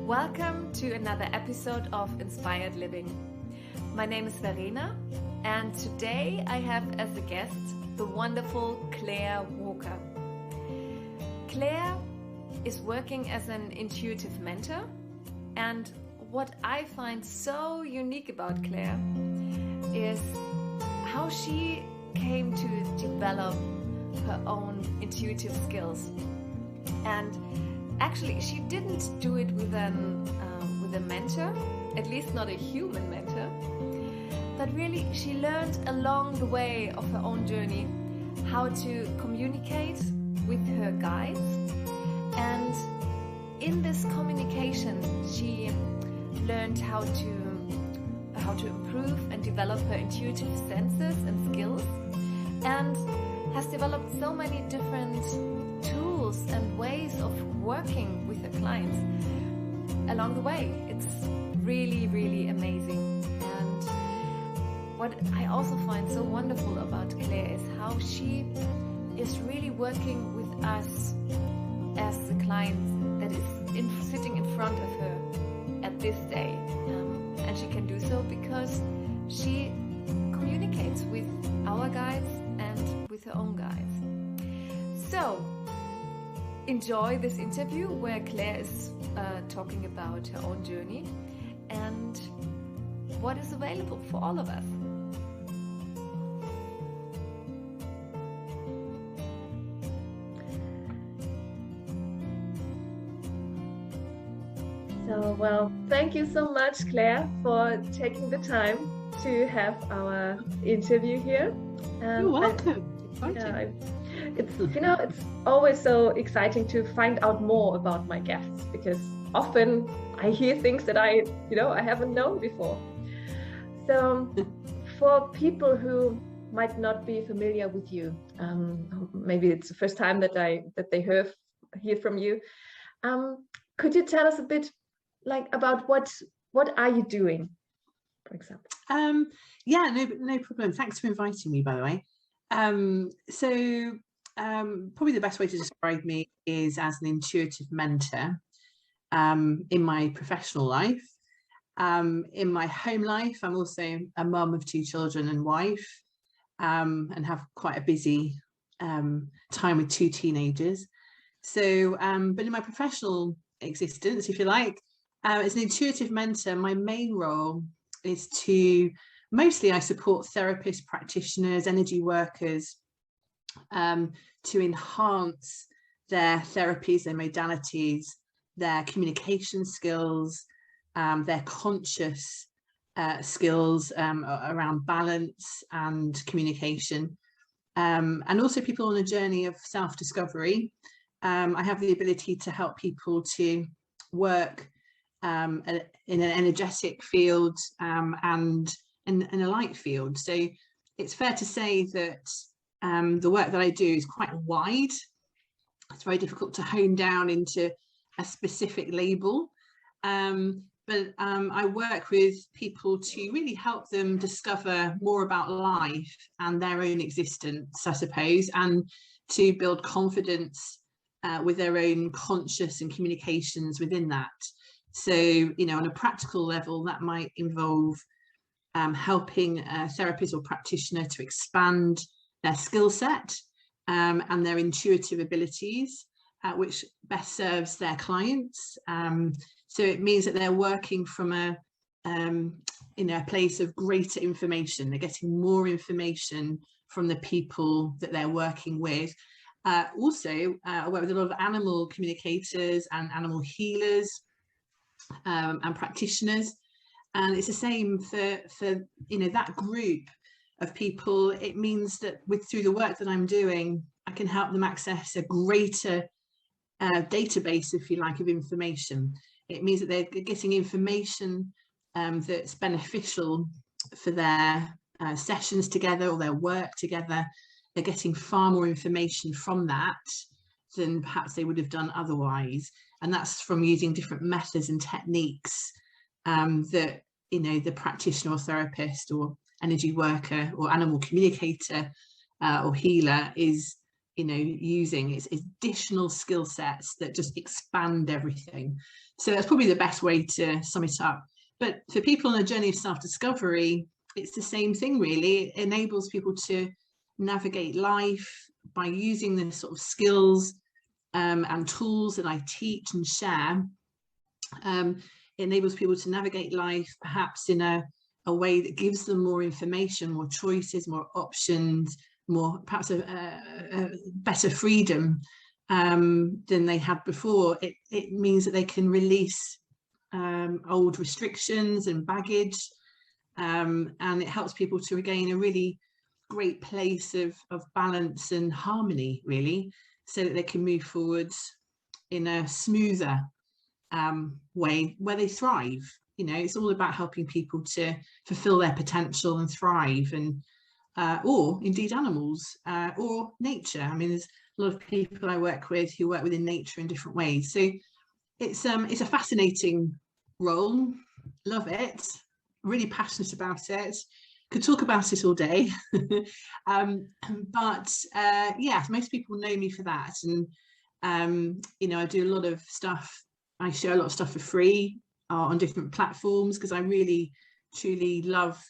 Welcome to another episode of Inspired Living. My name is Verena, and today I have as a guest the wonderful Claire Walker. Claire is working as an intuitive mentor, and what I find so unique about Claire is how she came to develop her own intuitive skills. And actually, she didn't do it with a mentor, at least not a human mentor, but really she learned along the way of her own journey how to communicate with her guides. And in this communication, she learned how to improve and develop her intuitive senses and skills, and has developed so many different tools and ways of working with her clients along the way. It's really, really amazing. And what I also find so wonderful about Claire is how she is really working with us as the client that is sitting in front of her at this day. And she can do so because she communicates with our guides and with her own guides. So enjoy this interview where Claire is talking about her own journey and what is available for all of us. So, well, thank you so much, Claire, for taking the time to have our interview here. You're welcome. It's always so exciting to find out more about my guests, because often I hear things that I haven't known before. So for people who might not be familiar with you, maybe it's the first time that they hear from you, could you tell us a bit about what are you doing, for example? No problem. Thanks for inviting me, by the way. Probably the best way to describe me is as an intuitive mentor in my professional life. In my home life, I'm also a mum of 2 children and wife, and have quite a busy time with 2 teenagers. So, but in my professional existence, if you like, as an intuitive mentor, my main role is to mostly I support therapists, practitioners, energy workers to enhance their therapies, their modalities, their communication skills, their conscious skills around balance and communication, and also people on a journey of self-discovery. I have the ability to help people to work in an energetic field and in a light field. So it's fair to say that the work that I do is quite wide. It's very difficult to hone down into a specific label. But I work with people to really help them discover more about life and their own existence, I suppose, and to build confidence with their own conscious and communications within that. So, on a practical level, that might involve helping a therapist or practitioner to expand their skill set and their intuitive abilities, which best serves their clients. So it means that they're working from a place of greater information. They're getting more information from the people that they're working with. Also, I work with a lot of animal communicators and animal healers and practitioners. And it's the same for that group of people. It means that through the work that I'm doing, I can help them access a greater database, if you like, of information. It means that they're getting information that's beneficial for their sessions together or their work together. They're getting far more information from that than perhaps they would have done otherwise. And that's from using different methods and techniques that the practitioner or therapist or energy worker or animal communicator or healer is you know, using. It's additional skill sets that just expand everything. So that's probably the best way to sum it up. But for people on a journey of self-discovery, it's the same thing, really. It enables people to navigate life by using the sort of skills and tools that I teach and share. It enables people to navigate life perhaps in a way that gives them more information, more choices, more options, more perhaps a better freedom than they had before. It means that they can release old restrictions and baggage, and it helps people to regain a really great place of balance and harmony, really, so that they can move forwards in a smoother way where they thrive. You know, it's all about helping people to fulfill their potential and thrive, and or indeed animals or nature. I mean, there's a lot of people I work with who work within nature in different ways. So it's a fascinating role. Love it. Really passionate about it. Could talk about it all day. But yeah, most people know me for that. And you know, I do a lot of stuff. I share a lot of stuff for free on different platforms, because I really truly love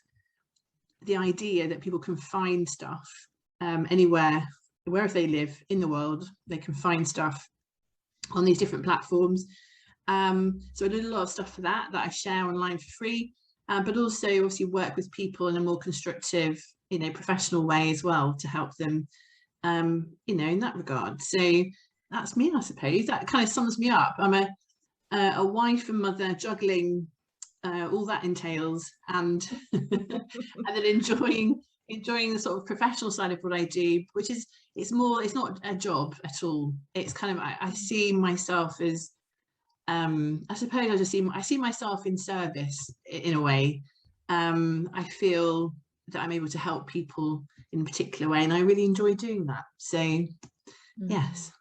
the idea that people can find stuff anywhere, wherever they live in the world. They can find stuff on these different platforms. So I do a lot of stuff for that I share online for free, but also obviously work with people in a more constructive, you know, professional way as well, to help them, you know, in that regard. So that's me, I suppose. That kind of sums me up. I'm a wife and mother, juggling all that entails, and and then enjoying the sort of professional side of what I do, which is, it's not a job at all. It's kind of, I see myself as I suppose I see myself in service in a way. I feel that I'm able to help people in a particular way, and I really enjoy doing that. So yes.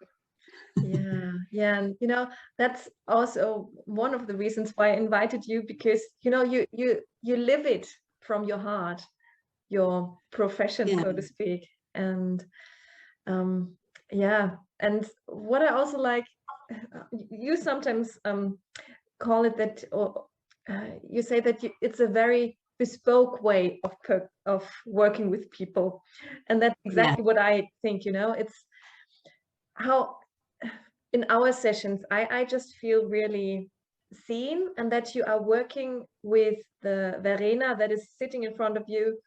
Yeah, and you know, that's also one of the reasons why I invited you, because you know, you live it from your heart, your profession, so to speak. And yeah, and what I also like, you sometimes call it that, or you say that it's a very bespoke way of working with people, and that's exactly what I think. You know, it's how in our sessions I just feel really seen, and that you are working with the Verena that is sitting in front of you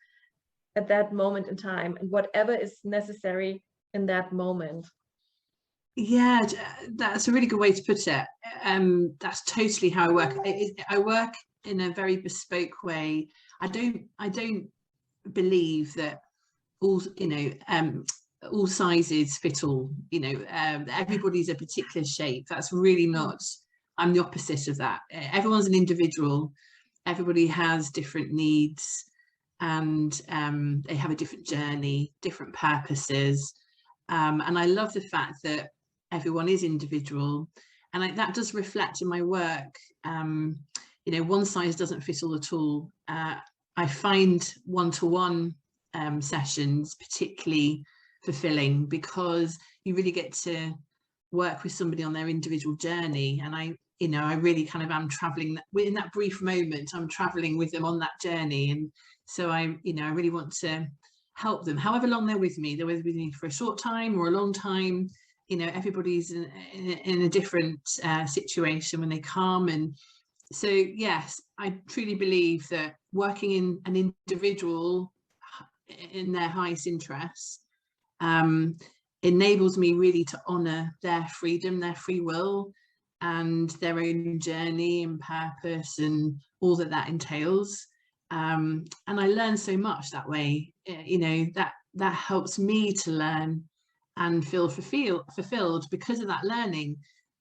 at that moment in time, and whatever is necessary in that moment. Yeah, that's a really good way to put it. That's totally how I work. I work in a very bespoke way. I don't believe that all, you know, all sizes fit all. You know, everybody's a particular shape. That's really not. I'm the opposite of that. Everyone's an individual. Everybody has different needs, and they have a different journey, different purposes. And I love the fact that everyone is individual, and that does reflect in my work. You know, one size doesn't fit all at all. I find one-to-one sessions particularly fulfilling, because you really get to work with somebody on their individual journey, and I really kind of am traveling in that brief moment. I'm traveling with them on that journey, and so I really want to help them however long they're with me. They're with me for a short time or a long time. You know, everybody's in a different situation when they come. And so yes, I truly believe that working in an individual in their highest interests enables me really to honor their freedom, their free will, and their own journey and purpose, and all that entails. And I learn so much that way. You know, that helps me to learn and feel fulfilled because of that learning.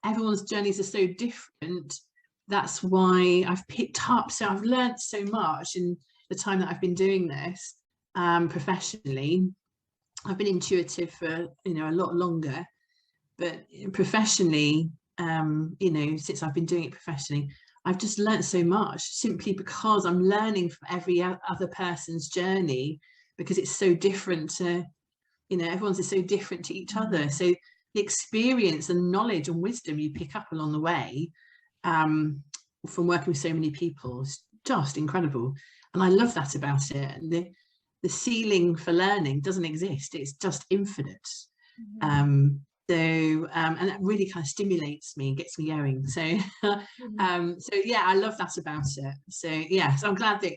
Everyone's journeys are so different. That's why I've picked up, so I've learned so much in the time that I've been doing this professionally. I've been intuitive for, you know, a lot longer, but professionally, you know, since I've been doing it professionally, I've just learned so much, simply because I'm learning from every other person's journey, because it's so different to you know, everyone's is so different to each other. So the experience and knowledge and wisdom you pick up along the way from working with so many people is just incredible. And I love that about it. And the ceiling for learning doesn't exist. It's just infinite. And that really kind of stimulates me and gets me going. So so yeah, I love that about it. So yeah, so I'm glad that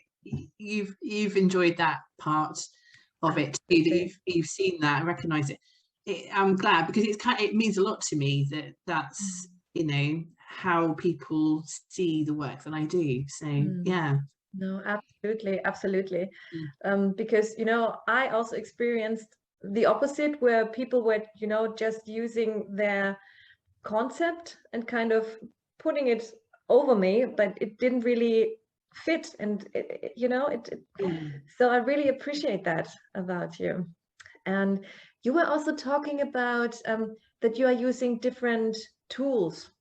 you've enjoyed that part of it too, that you've seen that and recognized it. I'm glad, because it means a lot to me that's you know, how people see the work that I do. So yeah. No, absolutely. Because, you know, I also experienced the opposite, where people were, you know, just using their concept and kind of putting it over me, but it didn't really fit. And you know, so I really appreciate that about you. And you were also talking about that you are using different tools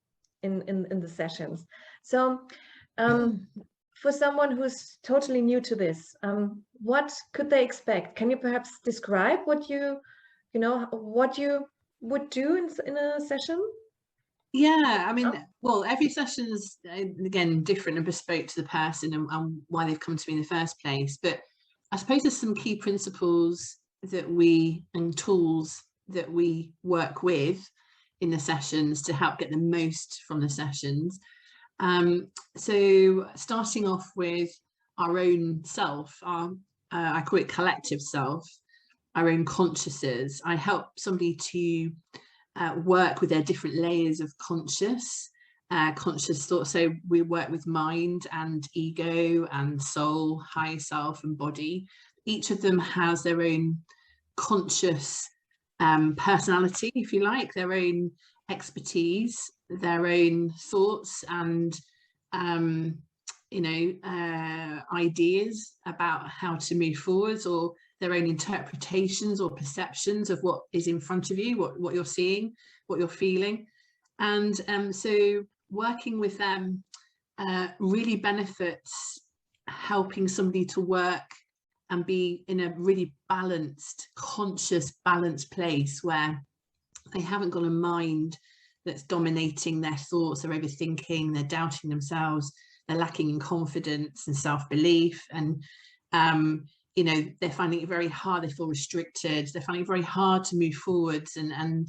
in the sessions. So for someone who's totally new to this, what could they expect? Can you perhaps describe what you know, what you would do in a session? Yeah, I mean, well, every session is again different and bespoke to the person and why they've come to me in the first place. But I suppose there's some key principles and tools that we work with in the sessions to help get the most from the sessions. So starting off with our own self, I call it collective self, our own consciousness. I help somebody to work with their different layers of conscious thought. So we work with mind and ego and soul, higher self and body. Each of them has their own conscious personality, if you like, their own expertise, their own thoughts and you know, ideas about how to move forwards, or their own interpretations or perceptions of what is in front of you, what you're seeing, what you're feeling. And so working with them really benefits helping somebody to work and be in a really balanced, conscious, balanced place where they haven't got a mind that's dominating their thoughts, they're overthinking, they're doubting themselves, they're lacking in confidence and self-belief, and you know, they're finding it very hard, they feel restricted, they're finding it very hard to move forwards and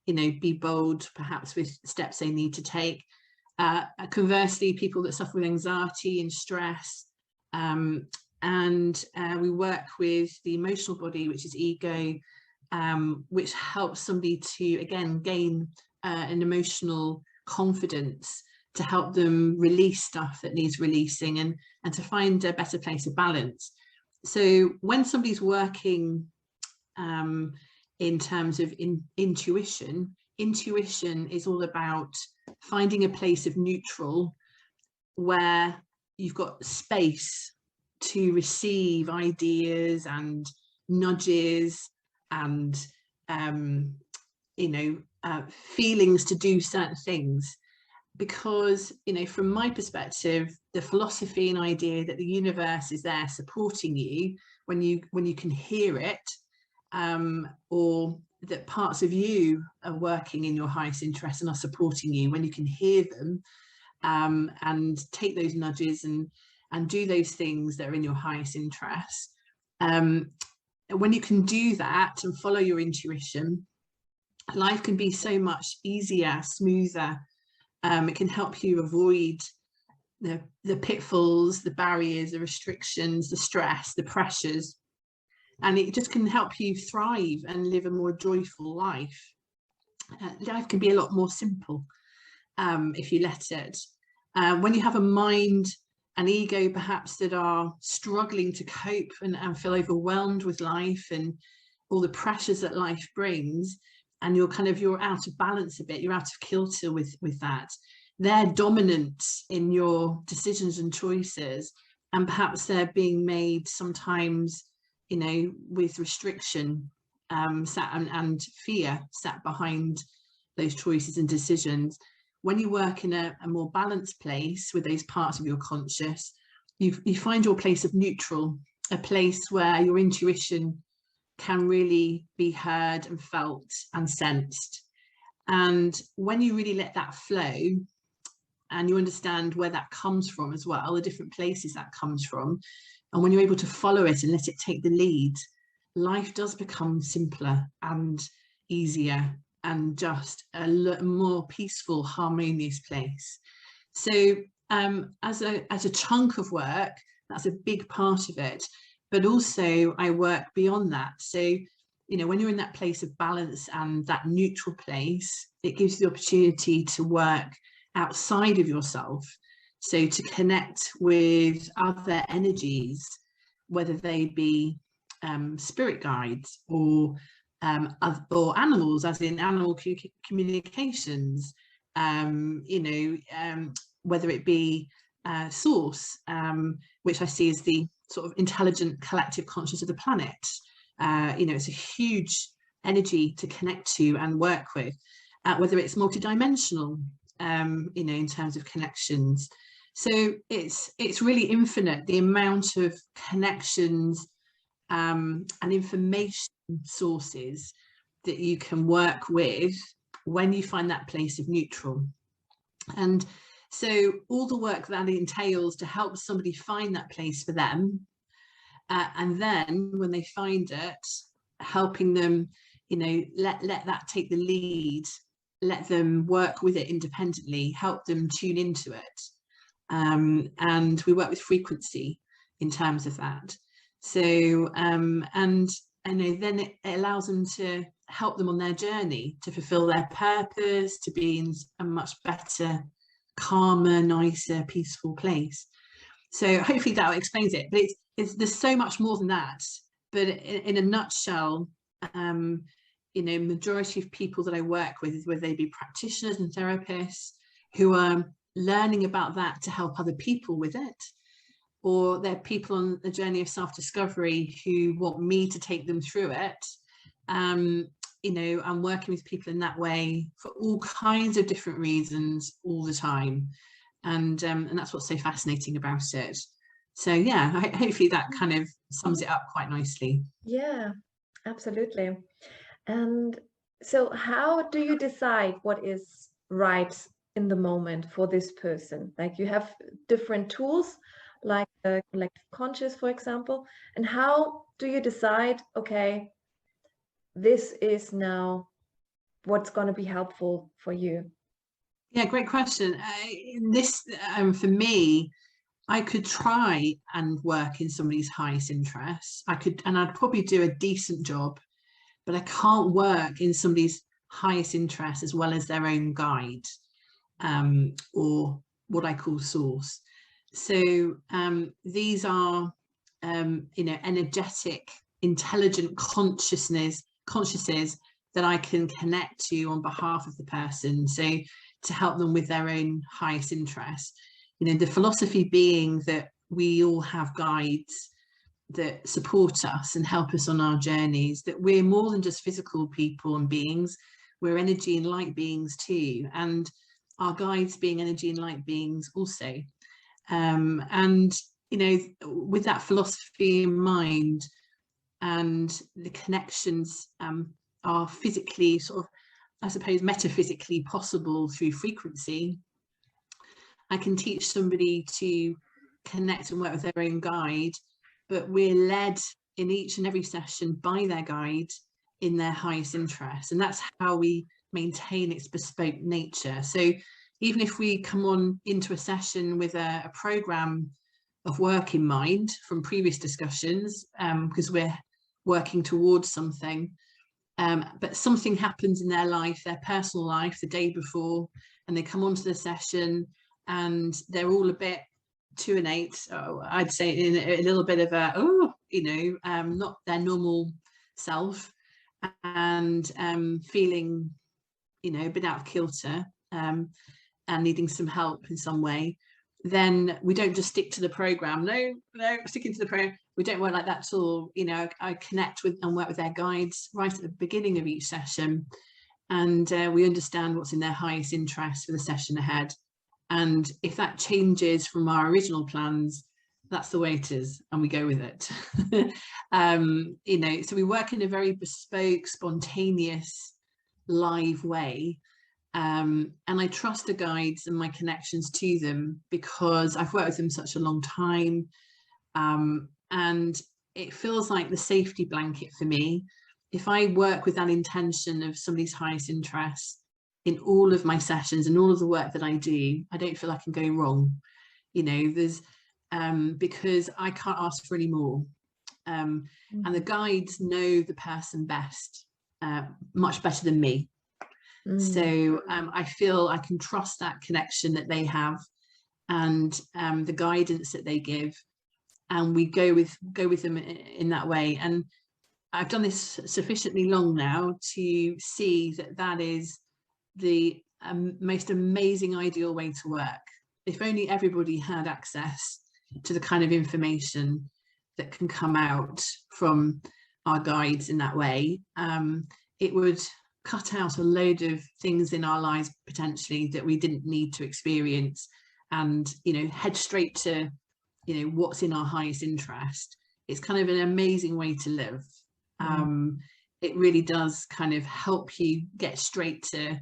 you know, be bold perhaps with steps they need to take. Conversely, people that suffer with anxiety and stress, and we work with the emotional body, which is ego, which helps somebody to again gain an emotional confidence to help them release stuff that needs releasing and to find a better place of balance. So when somebody's working in terms of intuition is all about finding a place of neutral where you've got space to receive ideas and nudges and you know, feelings to do certain things. Because, you know, from my perspective, the philosophy and idea that the universe is there supporting you when you can hear it, or that parts of you are working in your highest interest and are supporting you, when you can hear them and take those nudges and do those things that are in your highest interest, when you can do that and follow your intuition, life can be so much easier, smoother. It can help you avoid the pitfalls, the barriers, the restrictions, the stress, the pressures, and it just can help you thrive and live a more joyful life. Life can be a lot more simple if you let it. When you have a mind and ego perhaps that are struggling to cope and feel overwhelmed with life and all the pressures that life brings, and you're out of balance a bit, you're out of kilter with that, they're dominant in your decisions and choices, and perhaps they're being made sometimes, you know, with restriction and fear sat behind those choices and decisions. When you work in a more balanced place with those parts of your conscious, you find your place of neutral, a place where your intuition can really be heard and felt and sensed. And when you really let that flow and you understand where that comes from as well, the different places that comes from, and when you're able to follow it and let it take the lead, life does become simpler and easier and just a more peaceful, harmonious place. So as a chunk of work, that's a big part of it. But also I work beyond that. So, you know, when you're in that place of balance and that neutral place, it gives you the opportunity to work outside of yourself. So to connect with other energies, whether they be spirit guides or animals, as in animal communications, you know, whether it be source, which I see as the sort of intelligent collective conscious of the planet. You know, it's a huge energy to connect to and work with, whether it's multidimensional, you know, in terms of connections. So it's really infinite, the amount of connections and information sources that you can work with when you find that place of neutral. And so all the work that entails to help somebody find that place for them, and then when they find it, helping them, you know, let that take the lead, let them work with it independently, help them tune into it. And we work with frequency in terms of that. So and you know, then it allows them to help them on their journey to fulfill their purpose, to be in a much better, calmer, nicer, peaceful place. So hopefully that explains it. But there's so much more than that. But in a nutshell, you know, majority of people that I work with, whether they be practitioners and therapists who are learning about that to help other people with it, or they're people on the journey of self-discovery who want me to take them through it. You know, I'm working with people in that way for all kinds of different reasons all the time. And that's what's so fascinating about it. So yeah, hopefully that kind of sums it up quite nicely. Yeah, absolutely. And so how do you decide what is right in the moment for this person? Like, you have different tools, like the collective conscious, for example, and how do you decide, okay, this is now what's going to be helpful for you? Yeah, great question. This for me, I could try and work in somebody's highest interests. I could, and I'd probably do a decent job, but I can't work in somebody's highest interest as well as their own guide, or what I call source. So these are, you know, energetic, intelligent consciousnesses that I can connect to on behalf of the person. So to help them with their own highest interest. You know, the philosophy being that we all have guides that support us and help us on our journeys, that we're more than just physical people and beings, we're energy and light beings too, and our guides being energy and light beings also. And you know, with that philosophy in mind, and the connections are physically, sort of, I suppose, metaphysically possible through frequency, I can teach somebody to connect and work with their own guide, but we're led in each and every session by their guide in their highest interest. And that's how we maintain its bespoke nature. So even if we come on into a session with a program of work in mind from previous discussions, because we're working towards something, but something happens in their life, their personal life, the day before, and they come onto the session and they're all a bit 2 and 8, I'd say, in a little bit of a, you know, not their normal self, and feeling, you know, a bit out of kilter, and needing some help in some way. Then we don't just stick to the program. No, sticking to the program. We don't work like that at all. You know, I connect with and work with their guides right at the beginning of each session, and we understand what's in their highest interest for the session ahead. And if that changes from our original plans, that's the way it is, and we go with it. You know, so we work in a very bespoke, spontaneous, live way. And I trust the guides and my connections to them because I've worked with them such a long time. And it feels like the safety blanket for me. If I work with that intention of somebody's highest interest in all of my sessions and all of the work that I do, I don't feel I can go wrong. You know, there's because I can't ask for any more. And the guides know the person best, much better than me. So I feel I can trust that connection that they have and the guidance that they give, and we go with them in that way. And I've done this sufficiently long now to see that that is the most amazing, ideal way to work. If only everybody had access to the kind of information that can come out from our guides in that way, it would cut out a load of things in our lives potentially that we didn't need to experience, and, you know, head straight to, you know, what's in our highest interest. It's kind of an amazing way to live. It really does kind of help you get straight to,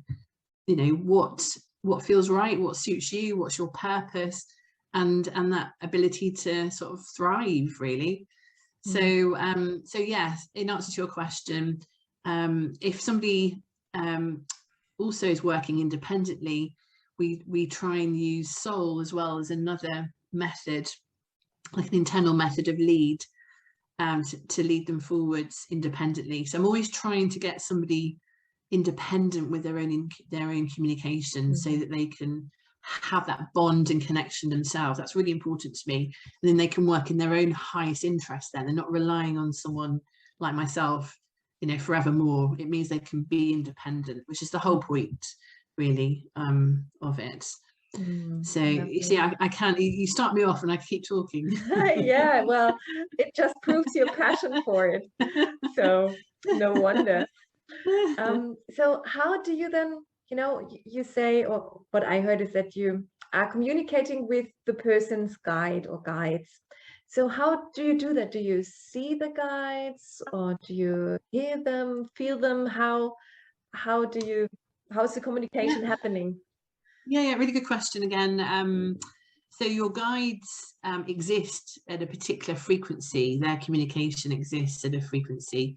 you know, what feels right, what suits you, what's your purpose, and that ability to sort of thrive, really. So yes, in answer to your question, if somebody also is working independently, we try and use soul as well as another method, like an internal method of lead, to lead them forwards independently. So I'm always trying to get somebody independent with their own communication, so that they can have that bond and connection themselves. That's really important to me. And then they can work in their own highest interest. Then they're not relying on someone like myself, you know, forevermore. It means they can be independent, which is the whole point, really, of it. So you see, I can't, you start me off and I keep talking. Yeah, well, it just proves your passion for it, so no wonder. So how do you then, you know, you say, or what I heard is that you are communicating with the person's guide or guides. So how do you do that? Do you see the guides, or do you hear them, feel them? How's the communication happening? Yeah, really good question again. So your guides exist at a particular frequency. Their communication exists at a frequency.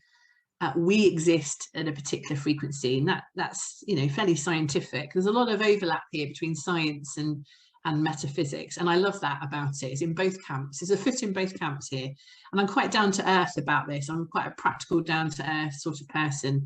We exist at a particular frequency, and that's, you know, fairly scientific. There's a lot of overlap here between science and metaphysics, and I love that about it. It's in both camps. There's a foot in both camps here, and I'm quite down to earth about this. I'm quite a practical, down to earth sort of person.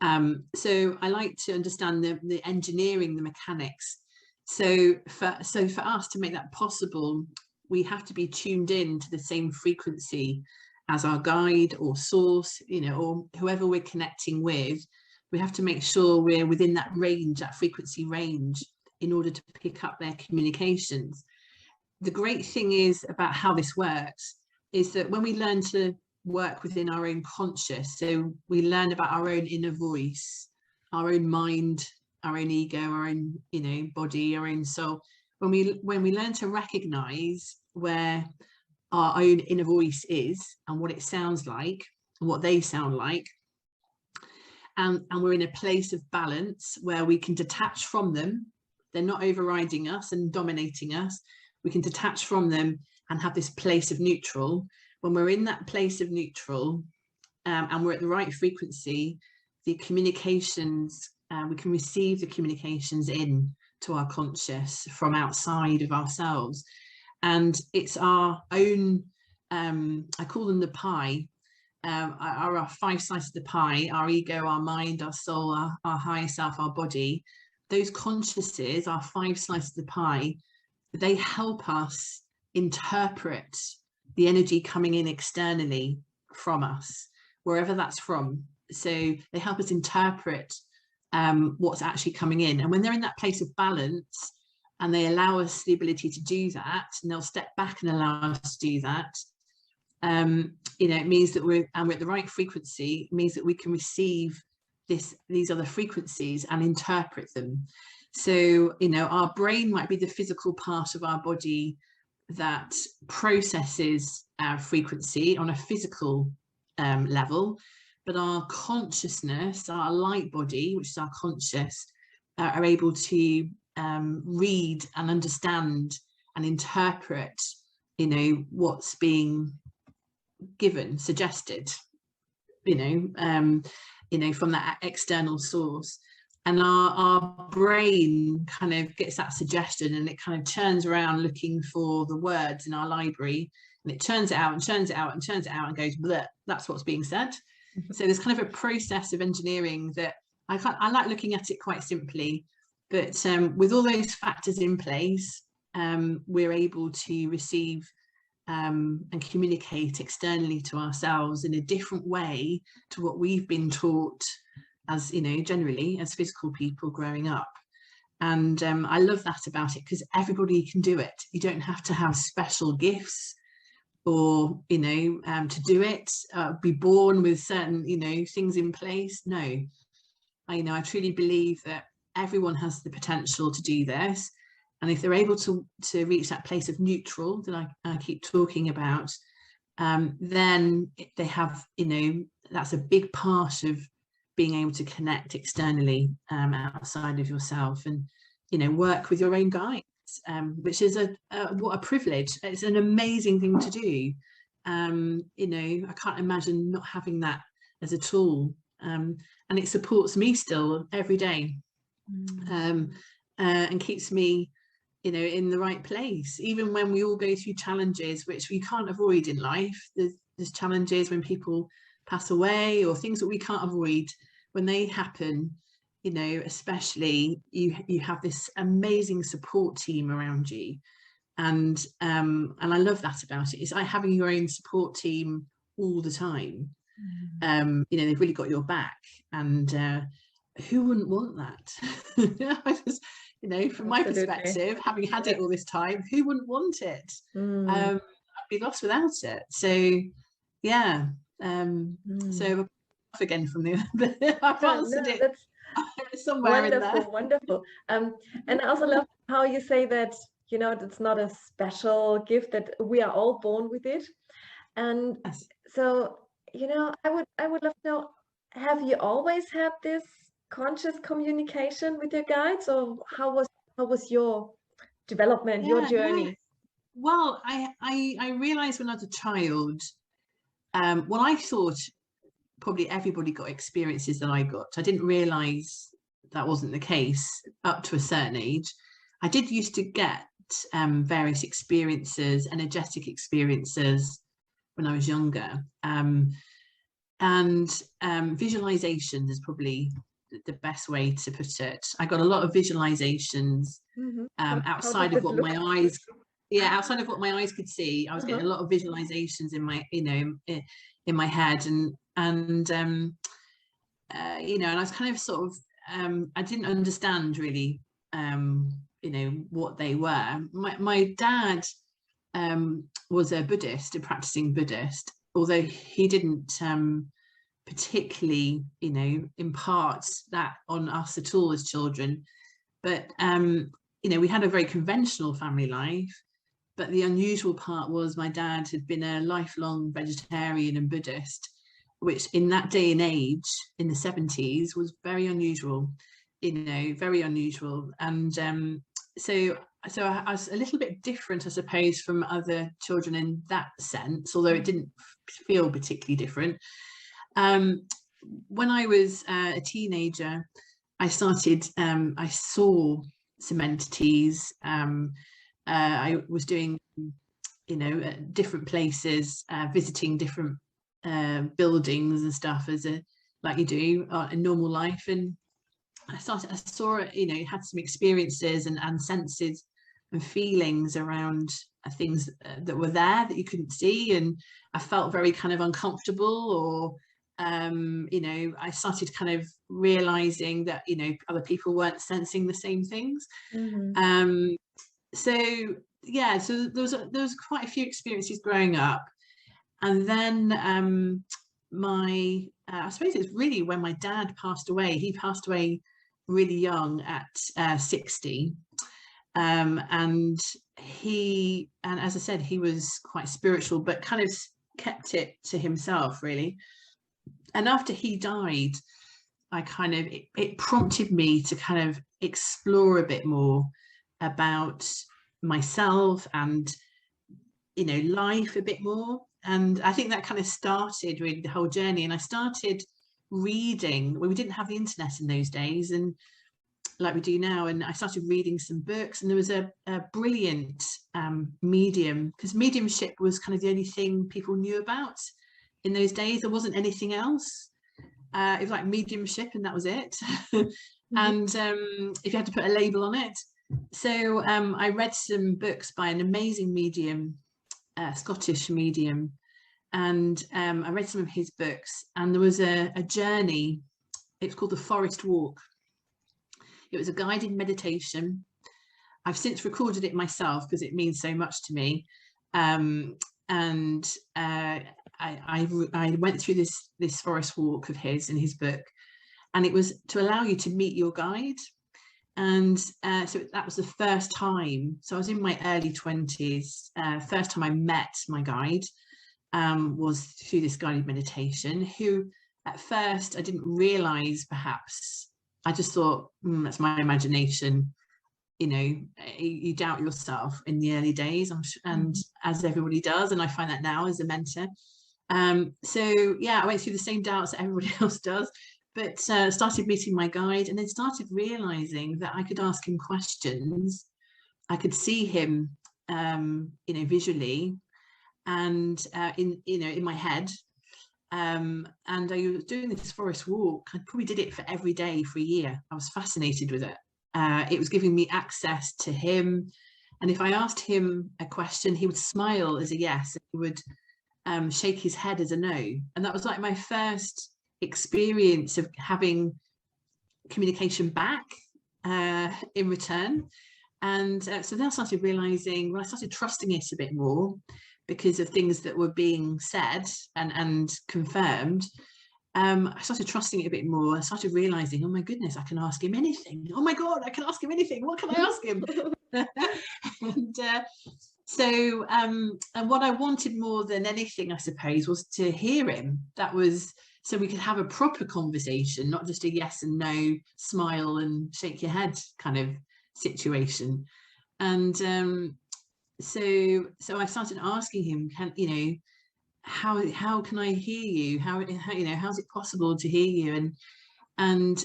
So I like to understand the engineering, the mechanics. So for us to make that possible, we have to be tuned in to the same frequency as our guide or source, you know, or whoever we're connecting with. We have to make sure we're within that range, that frequency range, in order to pick up their communications. The great thing is about how this works is that when we learn to work within our own conscious, so we learn about our own inner voice, our own mind, our own ego, our own, you know, body, our own soul. When we learn to recognize where our own inner voice is and what it sounds like and what they sound like, and we're in a place of balance where we can detach from them. They're not overriding us and dominating us. We can detach from them and have this place of neutral. When we're in that place of neutral, and we're at the right frequency, the communications, we can receive the communications in to our conscious from outside of ourselves. And it's our own, I call them the pie, our 5 slices of the pie: our ego, our mind, our soul, our higher self, our body. Those consciouses, our 5 slices of the pie, they help us interpret the energy coming in externally from us, wherever that's from. So they help us interpret what's actually coming in. And when they're in that place of balance, and they allow us the ability to do that, and they'll step back and allow us to do that, you know, it means that we're at the right frequency. It means that we can receive these other frequencies and interpret them. So, you know, our brain might be the physical part of our body that processes our frequency on a physical level, but our consciousness, our light body, which is our conscious, are able to read and understand and interpret, what's being given, suggested, from that external source. And our brain kind of gets that suggestion, and it kind of turns around looking for the words in our library, and it turns it out and turns it out and turns it out and goes, bleh, that's what's being said. So there's kind of a process of engineering that I like looking at it quite simply, but with all those factors in place, we're able to receive and communicate externally to ourselves in a different way to what we've been taught as, generally as physical people growing up. And I love that about it, because everybody can do it. You don't have to have special gifts or, to do it, be born with certain, things in place. No, I truly believe that everyone has the potential to do this. And if they're able to reach that place of neutral that I keep talking about, then they have, that's a big part of being able to connect externally outside of yourself, and, work with your own guides, which is what a privilege. It's an amazing thing to do. I can't imagine not having that as a tool, and it supports me still every day, and keeps me, in the right place, even when we all go through challenges which we can't avoid in life. There's challenges when people pass away, or things that we can't avoid. When they happen, especially you have this amazing support team around you, and I love that about it, is having your own support team all the time. They've really got your back, and who wouldn't want that? I just, from my perspective, having had it all this time, who wouldn't want it? I'd be lost without it. So yeah, so off again from the I've answered it somewhere wonderful, in there. Wonderful. And I also love how you say that, it's not a special gift, that we are all born with it. And Yes. so, I would love to know, have you always had this conscious communication with your guides, or how was your development, your journey? Yeah. Well, I realized when I was a child, well, I thought probably everybody got experiences that I got. I didn't realize that wasn't the case up to a certain age. I did used to get various experiences, energetic experiences, when I was younger, and visualization is probably the best way to put it. I got a lot of visualizations outside of what my eyes, outside of what my eyes could see. I was getting a lot of visualizations in my, in my head, and and I was kind of sort of, I didn't understand really, what they were. My dad was a Buddhist, a practicing Buddhist, although he didn't particularly, impart that on us at all as children. But, we had a very conventional family life. But the unusual part was my dad had been a lifelong vegetarian and Buddhist, which in that day and age, in the 70s, was very unusual, very unusual. And so I was a little bit different, I suppose, from other children in that sense, although it didn't feel particularly different. When I was a teenager, I started, I saw some entities. I was doing, different places, visiting different buildings and stuff, like you do in normal life. And I saw it, had some experiences and senses and feelings around things that were there that you couldn't see, and I felt very kind of uncomfortable, or I started kind of realizing that other people weren't sensing the same things. So there was quite a few experiences growing up, and then I suppose it's really when my dad passed away. He passed away really young at 60, and as I said, he was quite spiritual, but kind of kept it to himself, really. And after he died, it prompted me to kind of explore a bit more about myself and, you know, life a bit more. And I think that kind of started really the whole journey. And I started reading. Well, we didn't have the internet in those days, and like we do now. And I started reading some books, and there was a brilliant medium, because mediumship was kind of the only thing people knew about in those days. There wasn't anything else. It was like mediumship, and that was it. And if you had to put a label on it. So I read some books by an amazing medium, Scottish medium, and I read some of his books, and there was a journey. It's called the Forest Walk. It was a guided meditation. I've since recorded it myself because it means so much to me. I went through this forest walk of his in his book, and it was to allow you to meet your guide. And so that was the first time. So I was in my early 20s. First time I met my guide was through this guided meditation, who at first I didn't realize, perhaps I just thought, that's my imagination. You know, you doubt yourself in the early days, and as everybody does, and I find that now as a mentor. So yeah, I went through the same doubts that everybody else does, but started meeting my guide, and then started realizing that I could ask him questions. I could see him, you know, visually, and in my head. And I was doing this forest walk. I probably did it for every day for a year. I was fascinated with it. It was giving me access to him, and if I asked him a question, he would smile as a yes, and he would shake his head as a no. And that was like my first experience of having communication back in return. And so then I started realizing, well, I started trusting it a bit more because of things that were being said and confirmed. I started trusting it a bit more. I started realizing, oh my goodness, I can ask him anything. Oh my God, I can ask him anything. What can I ask him? And what I wanted more than anything, I suppose, was to hear him. That was so we could have a proper conversation, not just a yes and no, smile and shake your head kind of situation. And so I started asking him, how can I hear you? How how's it possible to hear you? And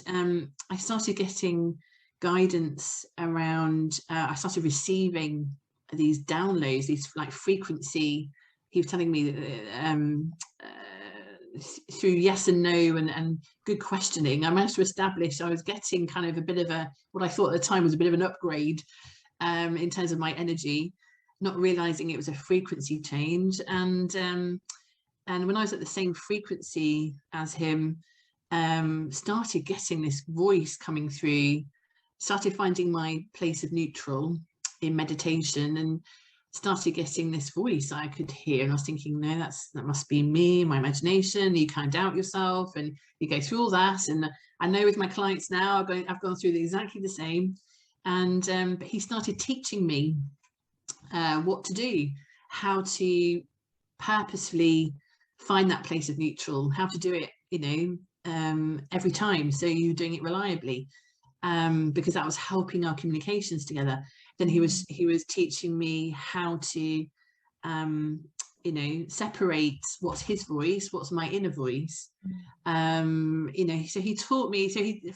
I started getting guidance around. I started receiving these downloads, these like frequency. He was telling me through yes and no and good questioning, I managed to establish I was getting kind of a bit of what I thought at the time was a bit of an upgrade in terms of my energy, not realizing it was a frequency change. And when I was at the same frequency as him, started getting this voice coming through, started finding my place of neutral in meditation, and started getting this voice I could hear. And I was thinking, no, that must be me, my imagination. You kind of doubt yourself, and you go through all that. And I know with my clients now, I've gone through exactly the same. And but he started teaching me what to do, how to purposefully find that place of neutral, how to do it, every time, so you're doing it reliably, because that was helping our communications together. Then he was teaching me how to separate what's his voice, what's my inner voice. So he taught me,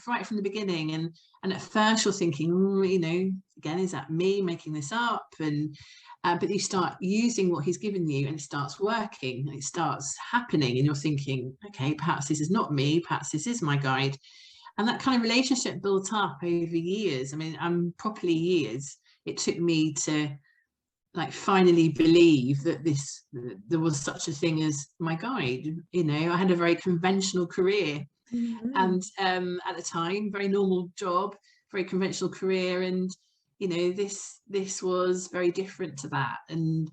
right from the beginning. And at first you're thinking, again, is that me making this up? And but you start using what he's given you, and it starts working, and it starts happening, and you're thinking, okay, perhaps this is not me, perhaps this is my guide. And that kind of relationship built up over years. I mean, properly years. It took me to finally believe that there was such a thing as my guide. I had a very conventional career, and at the time, very normal job, very conventional career, and this was very different to that. And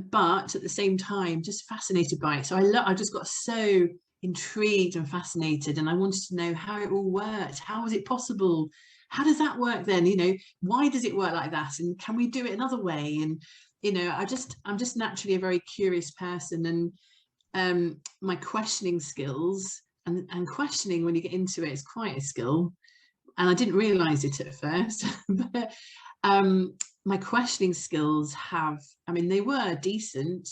but at the same time, just fascinated by it. So I just got so intrigued and fascinated, and I wanted to know how it all worked. How was it possible? How does that work then? You know, why does it work like that? And can we do it another way? And, you know, I'm just naturally a very curious person, and my questioning skills and questioning, when you get into it, is quite a skill. And I didn't realize it at first, but my questioning skills have, I mean, they were decent,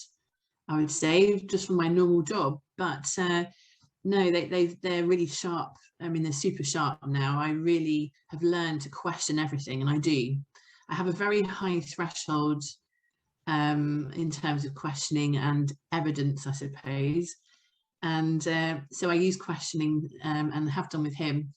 I would say, just for my normal job, but no, they're really sharp. I mean, they're super sharp now. I really have learned to question everything, and I do. I have a very high threshold in terms of questioning and evidence, I suppose. And so I use questioning and have done with him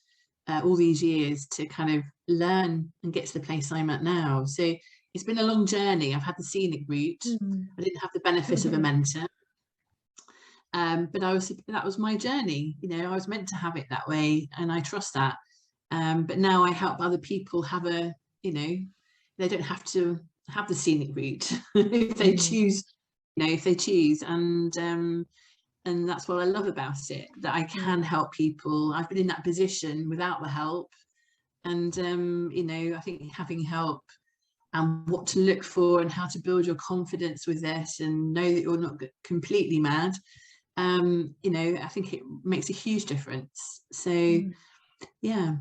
all these years to kind of learn and get to the place I'm at now. So it's been a long journey. I've had the scenic route. I didn't have the benefit of a mentor. But that was my journey. You know, I was meant to have it that way, and I trust that. But now I help other people have a, you know, they don't have to have the scenic route if they choose, you know, if they choose. And that's what I love about it, that I can help people. I've been in that position without the help, and you know, I think having help and what to look for and how to build your confidence with this and know that you're not completely mad, you know, I think it makes a huge difference. So yeah,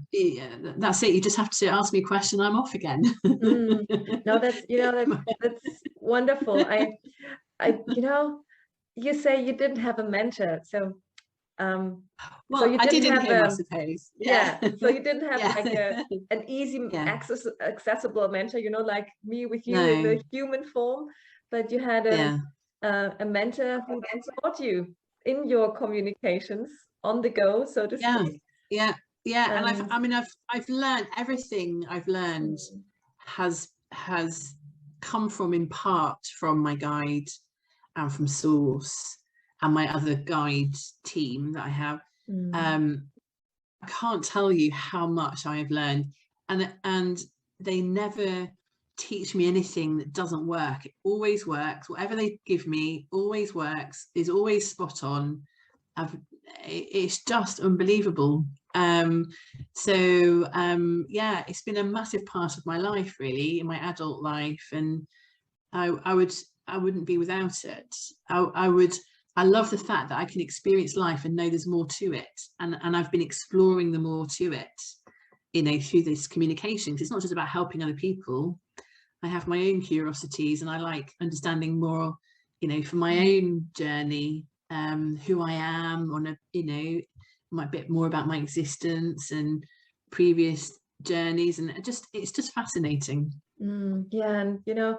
that's it. You just have to ask me a question, I'm off again. No, that's, you know, that's wonderful. I you know, you say you didn't have a mentor, so well, so you I did in have him, I suppose. yeah, so you didn't have Yeah. like an easy accessible mentor, you know, like me with you No. in the human form, but you had Yeah. a mentor who taught you in your communications on the go, so to speak. Yeah. And I've learned everything I've learned has come from, in part, from my guide and from Source and my other guide team that I have. I can't tell you how much I have learned, and they never teach me anything that doesn't work. It always works. Whatever they give me always works, is always spot on. It's just unbelievable. Yeah, it's been a massive part of my life, really, in my adult life, and I wouldn't be without it. I love the fact that I can experience life and know there's more to it, and I've been exploring the more to it, you know, through this communication, because it's not just about helping other people. I have my own curiosities, and I like understanding more, you know, for my own journey, who I am on a, you know, a bit more about my existence and previous journeys, and it's just fascinating. Yeah, and you know,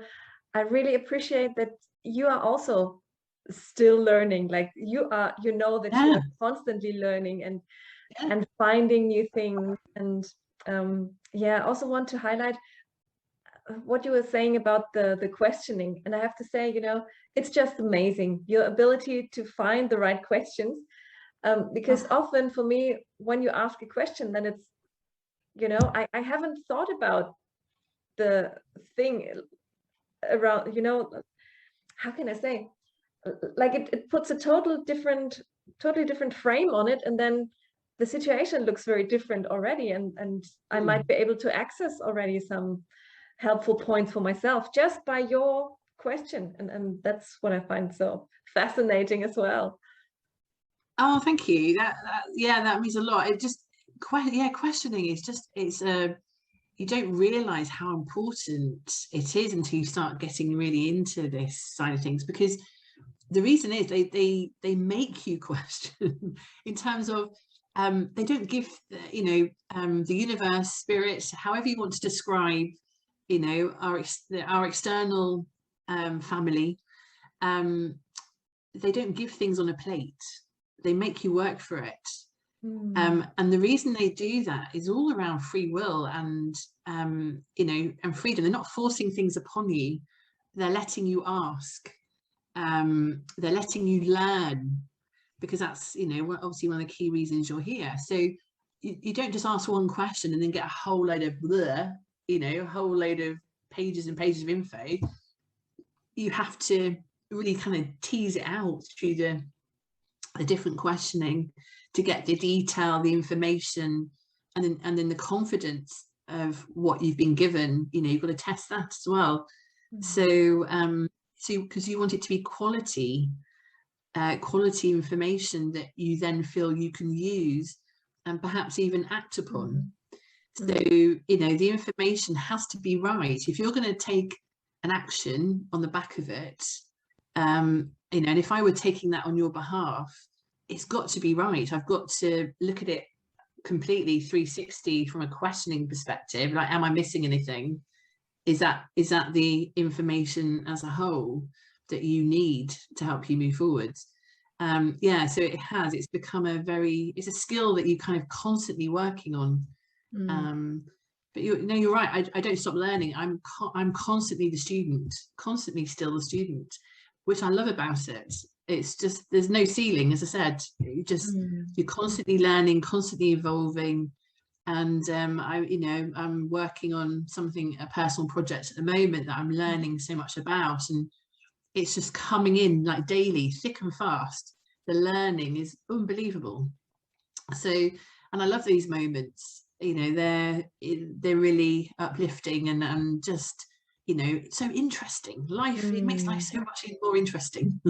I really appreciate that you are also still learning. Like you are, you know, that you are constantly learning and finding new things. And yeah, I also want to highlight what you were saying about the questioning. And I have to say, you know, it's just amazing, your ability to find the right questions. Because often for me, when you ask a question, then it's, you know, I haven't thought about the thing around, you know, how can I say, like it puts a totally different frame on it, and then the situation looks very different already, and I might be able to access already some helpful points for myself just by your question, and that's what I find so fascinating as well. Oh, thank you. That means a lot. It just questioning is just, you don't realize how important it is until you start getting really into this side of things, because the reason is they make you question in terms of they don't give, you know, the universe, spirit, however you want to describe, you know, our external family, they don't give things on a plate. They make you work for it. And the reason they do that is all around free will and you know, and freedom. They're not forcing things upon you. They're letting you ask. They're letting you learn, because that's, you know, obviously one of the key reasons you're here. So you don't just ask one question and then get a whole load of blur, you know, a whole load of pages and pages of info. You have to really kind of tease it out through the different questioning to get the detail, the information, and then the confidence of what you've been given. You know, you've got to test that as well. So because you want it to be quality information that you then feel you can use and perhaps even act upon. So, you know, the information has to be right. If you're going to take an action on the back of it, you know, and if I were taking that on your behalf, it's got to be right. I've got to look at it completely 360 from a questioning perspective. Like, am I missing anything? Is that the information as a whole that you need to help you move forwards? Yeah, so it's become it's a skill that you're kind of constantly working on. But you're right. I don't stop learning. I'm constantly still the student, which I love about it. It's just, there's no ceiling, as I said. You're constantly learning, constantly evolving. And I'm working on a personal project at the moment that I'm learning so much about, and it's just coming in like daily, thick and fast. The learning is unbelievable. So, and I love these moments. You know, they're really uplifting and just, you know, so interesting. It makes life so much more interesting.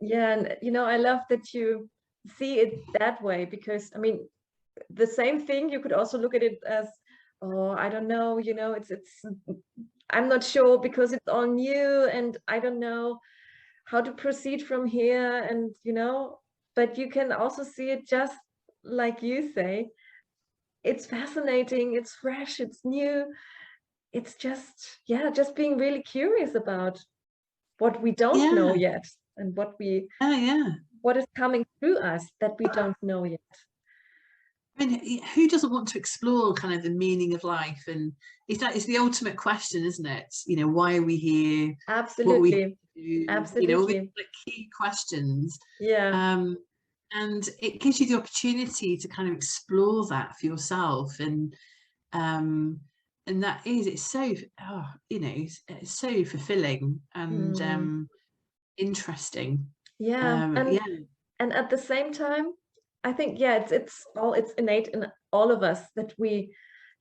Yeah, and you know, I love that you see it that way, because I mean, the same thing, you could also look at it as, oh, I don't know, you know, it's I'm not sure because it's all new and I don't know how to proceed from here, and you know, but you can also see it just like you say. It's fascinating, it's fresh, it's new. It's just, yeah, just being really curious about what we don't know yet, and what is coming through us that we don't know yet. I mean, who doesn't want to explore kind of the meaning of life? And it's the ultimate question, isn't it? You know, why are we here? Absolutely. What we do, absolutely. You know, all these like key questions. Yeah. And it gives you the opportunity to kind of explore that for yourself. And that is, it's so, you know, it's so fulfilling and interesting. Yeah. And at the same time, I think, yeah, it's innate in all of us that we,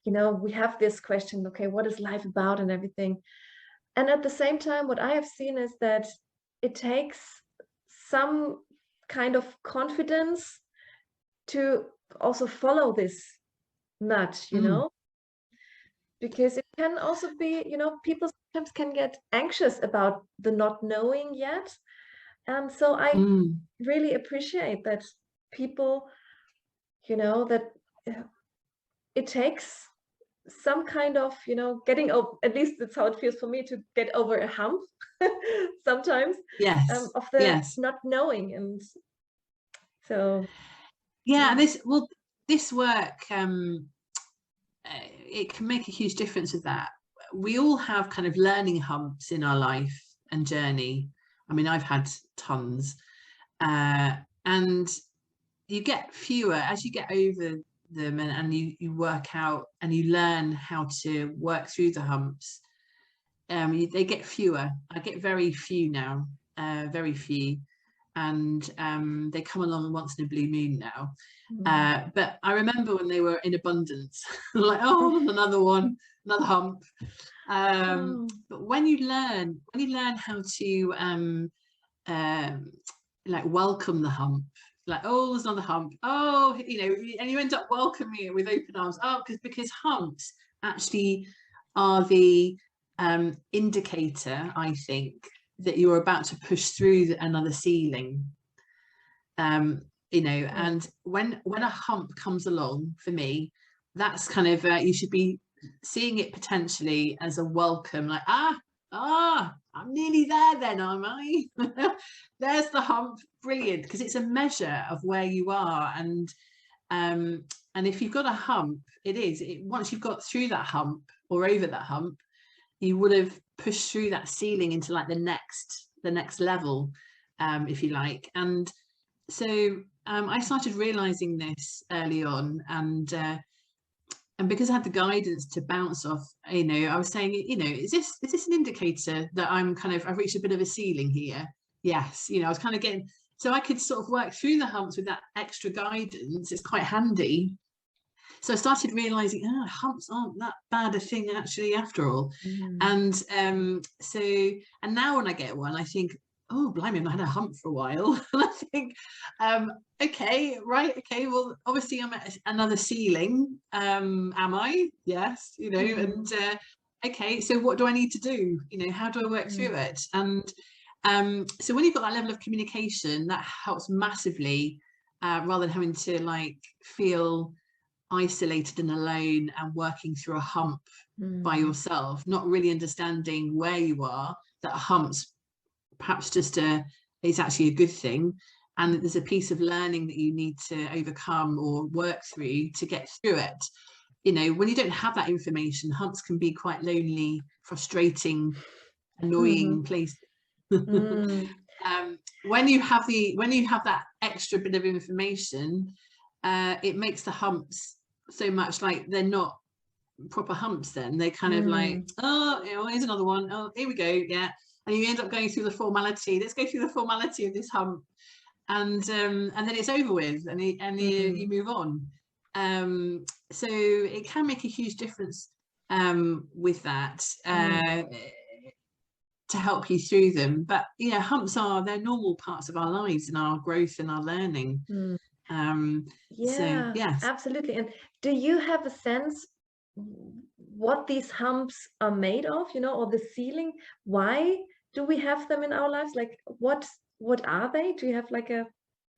you know, we have this question, okay, what is life about and everything. And at the same time, what I have seen is that it takes some kind of confidence to also follow this nudge, you know, because it can also be, you know, people sometimes can get anxious about the not knowing yet. And so I really appreciate that people, you know, that it takes some kind of, you know, getting over, at least that's how it feels for me, to get over a hump sometimes, of the not knowing. And so this work it can make a huge difference with that. We all have kind of learning humps in our life and journey. I mean, I've had tons, and you get fewer as you get over them, and you work out and you learn how to work through the humps. They get fewer. I get very few now, very few, and they come along once in a blue moon now. But I remember when they were in abundance, like, oh, another one, another hump. But when you learn how to like welcome the hump, like, oh, there's another hump, oh, you know, and you end up welcoming it with open arms. Oh, because humps actually are the indicator, I think, that you're about to push through another ceiling. You know, and when a hump comes along, for me, that's kind of you should be seeing it potentially as a welcome, like, I'm nearly there then, am I? There's the hump, brilliant, because it's a measure of where you are. And if you've got a hump, once you've got through that hump or over that hump, you would have pushed through that ceiling into like the next level, if you like. And so I started realizing this early on, and because I had the guidance to bounce off, you know, I was saying, you know, is this an indicator that I've reached a bit of a ceiling here? Yes, you know, I was kind of getting, so I could sort of work through the humps with that extra guidance. It's quite handy. So I started realizing, humps aren't that bad a thing actually after all. And and now when I get one, I think, oh blimey, I've not had a hump for a while. And I think, okay, well, obviously I'm at another ceiling. Am I? Yes, you know, and okay, so what do I need to do? You know, how do I work through it? And so when you've got that level of communication, that helps massively, rather than having to like feel isolated and alone and working through a hump by yourself, not really understanding where you are, that humps perhaps just is actually a good thing, and that there's a piece of learning that you need to overcome or work through to get through it. You know, when you don't have that information, humps can be quite lonely, frustrating, annoying places. When you have that extra bit of information, it makes the humps so much like they're not proper humps. Then they kind of like, oh, you know, here's another one. Oh, here we go. Yeah. And you end up going through the formality. Let's go through the formality of this hump, and then it's over with, and you move on. So it can make a huge difference with that, to help you through them. But yeah, humps they're normal parts of our lives and our growth and our learning. So yes, absolutely. And do you have a sense what these humps are made of, you know, or the ceiling? Why do we have them in our lives? Like what are they? Do you have like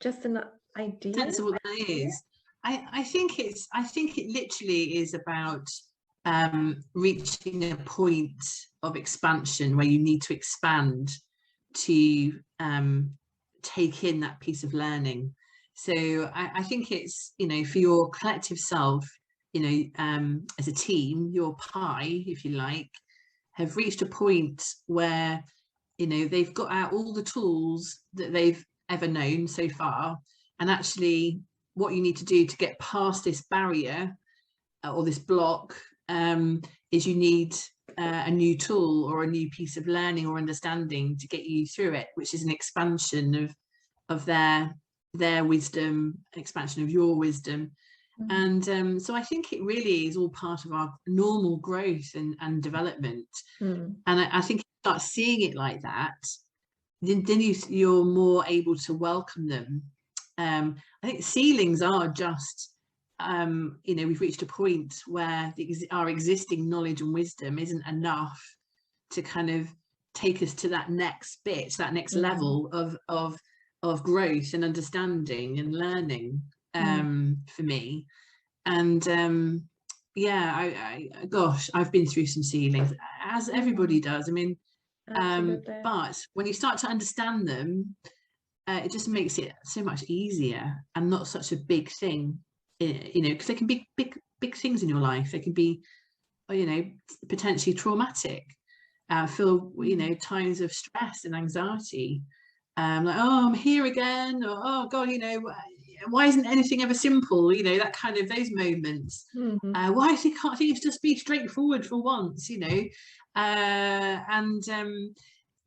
just an idea? Sense of what that is. I think it literally is about reaching a point of expansion where you need to expand to take in that piece of learning. So I think it's, you know, for your collective self, you know, as a team, your pie, if you like, have reached a point where, you know, they've got out all the tools that they've ever known so far, and actually what you need to do to get past this barrier or this block is you need a new tool or a new piece of learning or understanding to get you through it, which is an expansion of their wisdom, expansion of your wisdom. And so I think it really is all part of our normal growth and development. And I think if you start seeing it like that, then you're more able to welcome them. I think ceilings are just, you know, we've reached a point where our existing knowledge and wisdom isn't enough to kind of take us to that next bit, that next level of growth and understanding and learning, for me. And yeah, gosh, I've been through some ceilings, as everybody does. I mean, but when you start to understand them, it just makes it so much easier and not such a big thing, you know, because they can be big things in your life. They can be, you know, potentially traumatic, feel, you know, times of stress and anxiety, like, oh, I'm here again, or oh God, you know, why isn't anything ever simple? You know, that kind of, those moments. Why can't things just be straightforward for once? You know, and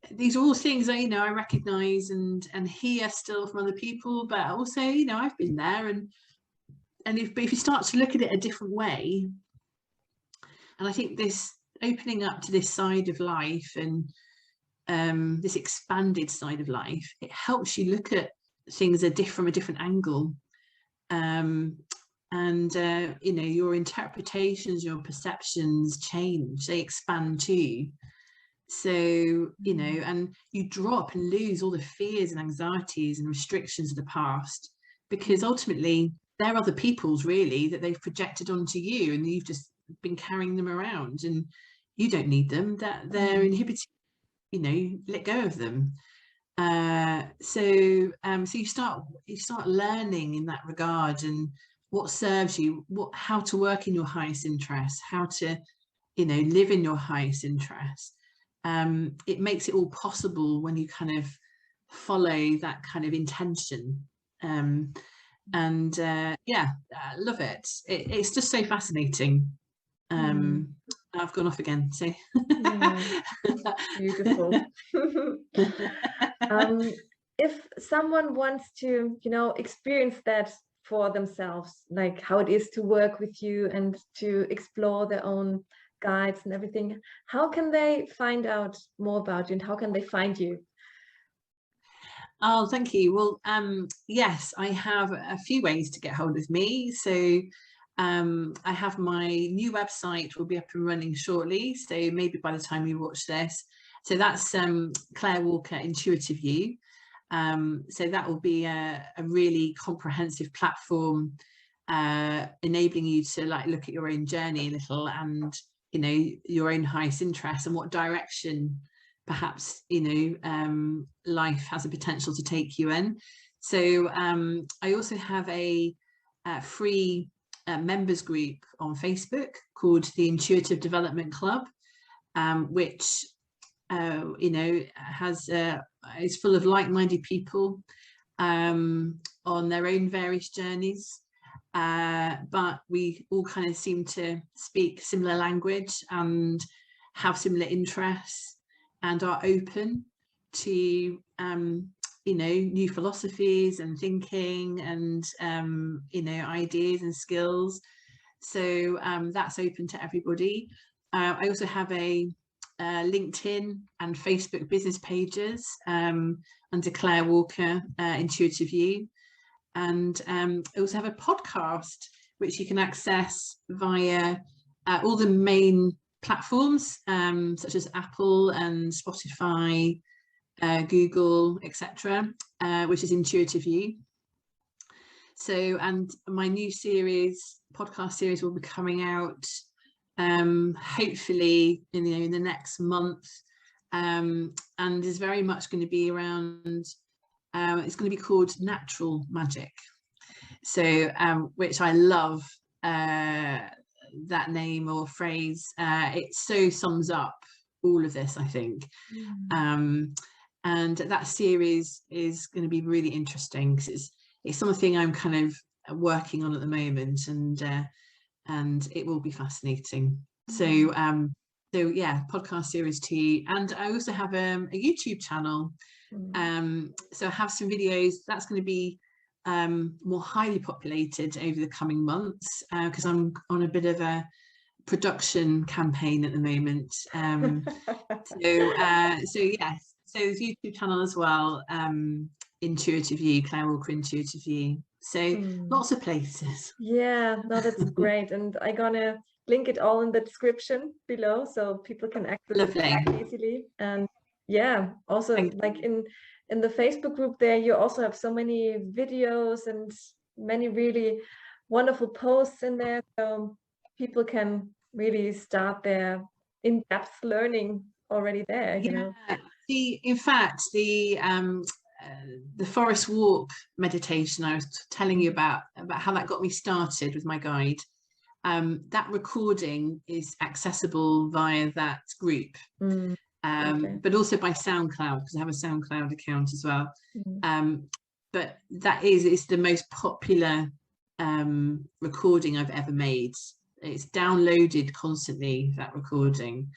these are all things that, you know, I recognise and hear still from other people, but also, you know, I've been there, and if you start to look at it a different way, and I think this opening up to this side of life and this expanded side of life, it helps you look at things from a different angle, and you know, your interpretations, your perceptions change, they expand too. So, you know, and you drop and lose all the fears and anxieties and restrictions of the past, because ultimately they're other people's, really, that they've projected onto you, and you've just been carrying them around, and you don't need them, that they're inhibiting, you know, let go of them. So you start learning in that regard, and what serves you, how to work in your highest interest, how to, you know, live in your highest interest. It makes it all possible when you kind of follow that kind of intention. Yeah, I love it. It's just so fascinating. I've gone off again, so beautiful. if someone wants to, experience that for themselves, like how it is to work with you and to explore their own guides and everything, how can they find out more about you and how can they find you? Oh, thank you. Well, yes, I have a few ways to get hold of me. So I have my new website will be up and running shortly. So maybe by the time you watch this. So that's Claire Walker Intuitive You. So that will be a really comprehensive platform enabling you to like look at your own journey a little and, your own highest interests and what direction perhaps, life has a potential to take you in. So I also have a free members group on Facebook called the Intuitive Development Club, which has is full of like-minded people on their own various journeys, but we all kind of seem to speak similar language and have similar interests and are open to new philosophies and thinking and ideas and skills. So that's open to everybody. I also have a LinkedIn and Facebook business pages under Claire Walker Intuitive You, and I also have a podcast which you can access via all the main platforms such as Apple and Spotify, Google, etc., which is Intuitive You. So, and my new podcast series will be coming out hopefully in the next month, and is very much going to be around it's going to be called Natural Magic, so which I love that name or phrase. It so sums up all of this, I think. And that series is going to be really interesting because it's something I'm kind of working on at the moment, and it will be fascinating. So yeah, podcast series 2, and I also have a YouTube channel. So I have some videos that's going to be more highly populated over the coming months because I'm on a bit of a production campaign at the moment. So yes, so there's YouTube channel as well, Intuitive You, Claire Walker Intuitive You. So lots of places. Yeah, no, that's great. And I'm gonna link it all in the description below so people can access it easily. And yeah, also like in the Facebook group there, you also have so many videos and many really wonderful posts in there. So people can really start their in-depth learning already there, you know. In fact, the forest walk meditation I was telling you about how that got me started with my guide, that recording is accessible via that group, but also by SoundCloud, because I have a SoundCloud account as well. But it's the most popular recording I've ever made. It's downloaded constantly, that recording.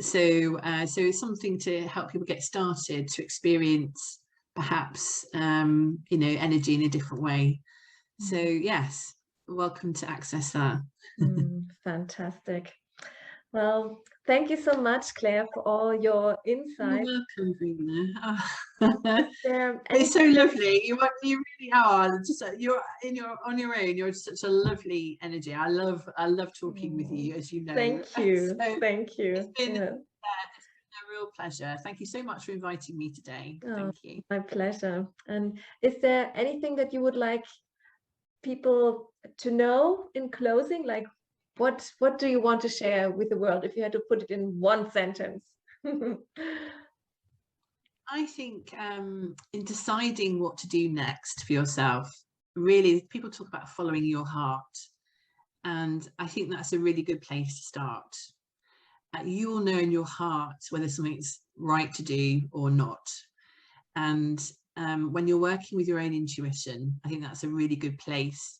So it's something to help people get started to experience perhaps energy in a different way. So yes, welcome to access that. Fantastic. Well, thank you so much, Claire, for all your insights. You're welcome, Rena. It's so lovely. You really are. Just you're on your own. You're such a lovely energy. I love talking with you, as you know. Thank you. So thank you. It's been a real pleasure. Thank you so much for inviting me today. Thank you. My pleasure. And is there anything that you would like people to know in closing? Like, what do you want to share with the world if you had to put it in one sentence? I think in deciding what to do next for yourself, really, people talk about following your heart, and I think that's a really good place to start. You will know in your heart whether something's right to do or not, and when you're working with your own intuition, I think that's a really good place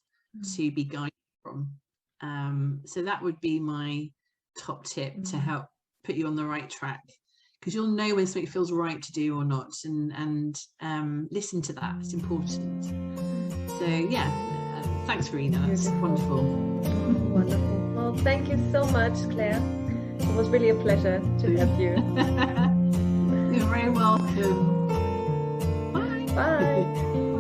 to be guided from. So that would be my top tip to help put you on the right track. because you'll know when something feels right to do or not, and listen to that. It's important. So yeah, thanks, Verena. That's wonderful. Wonderful. Well, thank you so much, Claire. It was really a pleasure to have you. You're very welcome. Bye. Bye.